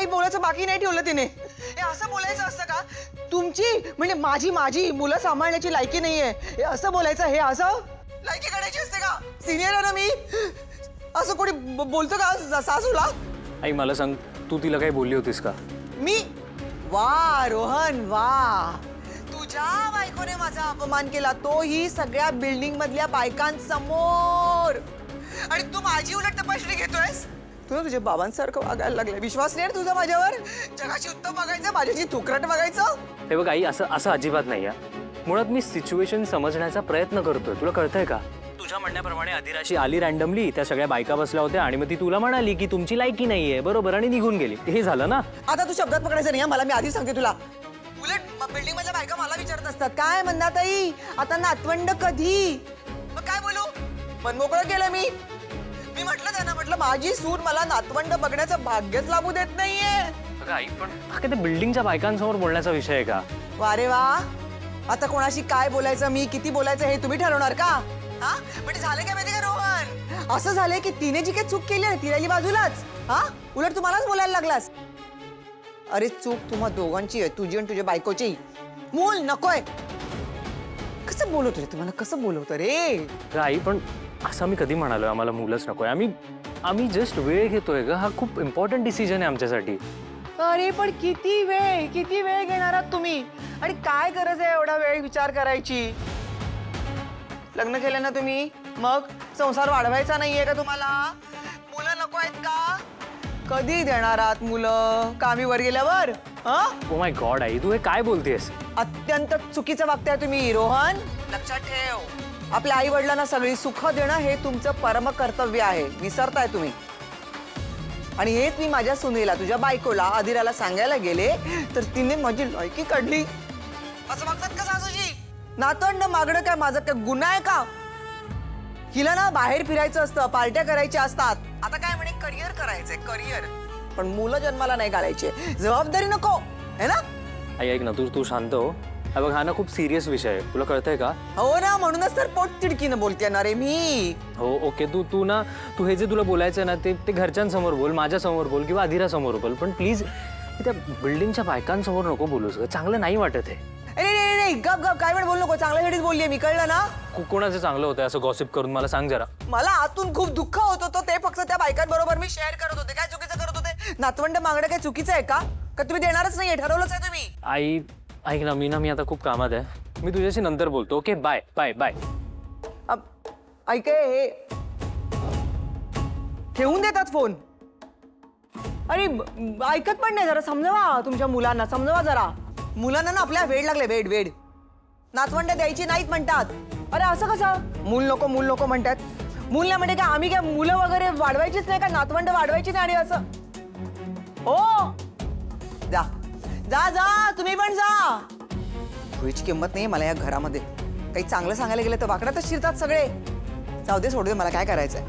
काही बोलायचं बाकी नाही ठेवलं तिने. हे असं बोलायचं असतं का? तुमची म्हणजे माझी मुलं सांभाळण्याची लायकी नाहीये हे असं बोलायचं? हे असं लायकी काढायची असते का? सिनियर आहे ना मी. असं कोणी बोलतो का सासूला? आई मला सांग, तू तिला काही बोलली होतीस का? मी? वा रोहन वा, तुझ्या बायकोने माझा अपमान केला, तोही सगळ्या बिल्डिंग मधल्या बायकांसमोर. आणि तू माझी उलट तपासणी घेतोयस? तू तुझ्या बाबांसारखं वागायला लागलाय. विश्वास नाही तुझा माझ्यावर? जगाची उत्तम बघायचं, माझ्याची तुकरट बघायचं. हे बघ आई, असं अजिबात नाही आहे. मुळात मी सिच्युएशन समजण्याचा प्रयत्न करतोय. तुला कळतंय का? तुझ्या म्हणण्याप्रमाणे अधिराशी आली रॅन्डमली, त्या सगळ्या बायका बसल्या होत्या आणि मग ती तुला म्हणाली की तुमची लायकी नाहीये, बरोबर, आणि निघून गेली. हे झालं ना? आता तू शब्दात पकडायचं नाही मला, मी आधी सांगते तुला. उलट बिल्डिंग मधल्या बायका मला विचारत असतात, काय म्हणणार ताई आता नातवंड कधी? मग काय बोलू? मनमोकळं केलं मी. मी म्हटलं त्यांना, म्हटलं माझी सून मला नातवंड बघण्याचं भाग्यच लाभू देत नाहीये. आई पण हा काय त्या बिल्डिंगच्या बायकांसमोर बोलण्याचा विषय आहे का? वा रे वा, आता कोणाशी काय बोलायचं, मी किती बोलायचं हे तुम्ही ठरवणार का? हा म्हणजे झालं काय माहिती का रोहन? असं झालंय की तिने जी काही चूक केली ती राहिली बाजूलाच. हा उलट तुम्हालाच बोलायला लागलास. अरे चूक तुम्हा दोघांची आहे, तुझी आणि तुझ्या बायकोची. मूल नकोय. कसं बोलवतो रे तुम्हाला, कसं बोलवतो रे? आई पण असं मी कधी म्हणालोय आम्हाला मुलंच नकोय? आम्ही जस्ट वेळ घेतोय ग. हा खूप इम्पॉर्टंट डिसिजन आहे आमच्यासाठी. अरे पण किती वेळ घेणार आहात तुम्ही? आणि काय गरज आहे एवढा वेळ विचार करायची? लग्न केलं ना तुम्ही, मग संसार वाढवायचा नाहीये का तुम्हाला? मुलं नको आहेत का? कधी देणार आहात मुलं? कामी वर गेल्यावर? ओ माय गॉड आई, तू हे काय बोलतेस? अत्यंत चुकीचं वागताय तुम्ही रोहन. लक्षात ठेव, आपल्या आई वडिलांना सगळी सुख देणं हे तुमचं परम कर्तव्य आहे. विसरताय तुम्ही. आणि हेच मी माझ्या सुनेला, तुझ्या बायकोला, अधिराला सांगायला गेले तर तिने माझी लायकी काढली. असं बघतात का सासूजी? नातवंड मागणं काय माझं काय गुन्हा आहे का? हिला ना बाहेर फिरायचं असतं, पार्ट्या करायच्या असतात. आता काय म्हणे करिअर करायचंय, करिअर. पण मुलं जन्माला नाही घालायचे. जबाबदारी नको है ना? आई ऐक ना, तू शांत हो. बघ हा ना खूप सिरियस विषय आहे, तुला कळतंय का? हो ना, म्हणूनच तर पोट तिडकीनं बोलते ना रे मी. हो ओके, तू हे जे तुला बोलायचं ना ते घरच्यांसमोर बोल, माझ्यासमोर बोल किंवा अधिरासमोर बोल, पण प्लीज त्या बिल्डिंगच्या बायकांसमोर नको बोलूस. चांगलं नाही वाटत आहे. अरे गप गप, काय वेळ बोलू नको. चांगल्यासाठीच बोललीये मी, कळलं ना? कोणाचं चांगलं होतं असं गॉसिप करून मला सांग जरा. मला आतून खूप दुःख होत होतं. ते फक्त त्या बायकांबरोबर मी शेअर करत होते. काय चुकीचं करत होते? नातवंड मागणं काय चुकीचं आहे का? का तुम्ही देणारच नाहीये? ठरवलंच आहे तुम्ही? आई ऐक ना, मी आता खूप कामात आहे. मी तुझ्याशी नंतर बोलतो. Okay, bye bye bye. ऐक हे ठेवून देतात फोन. अरे ऐकत पण नाही. जरा समजवा तुमच्या मुलांना, समजवा जरा. मुलांना ना आपल्या वेड लागले, वेड. नातवंड द्यायची नाहीत म्हणतात. अरे असं कसं? मूल नको म्हणतात. मूल नाही म्हणजे काय आम्ही काय मुलं वगैरे वाढवायचीच नाही का? नातवंड वाढवायची नाही आणि असं? हो जा जा जा, तुम्ही पण जा. तुझी किंमत नाही मला या घरामध्ये. काही चांगलं सांगायला गेलं तर वाकड्यातच शिरतात सगळे. जाऊ दे, सोडू दे, मला काय करायचंय.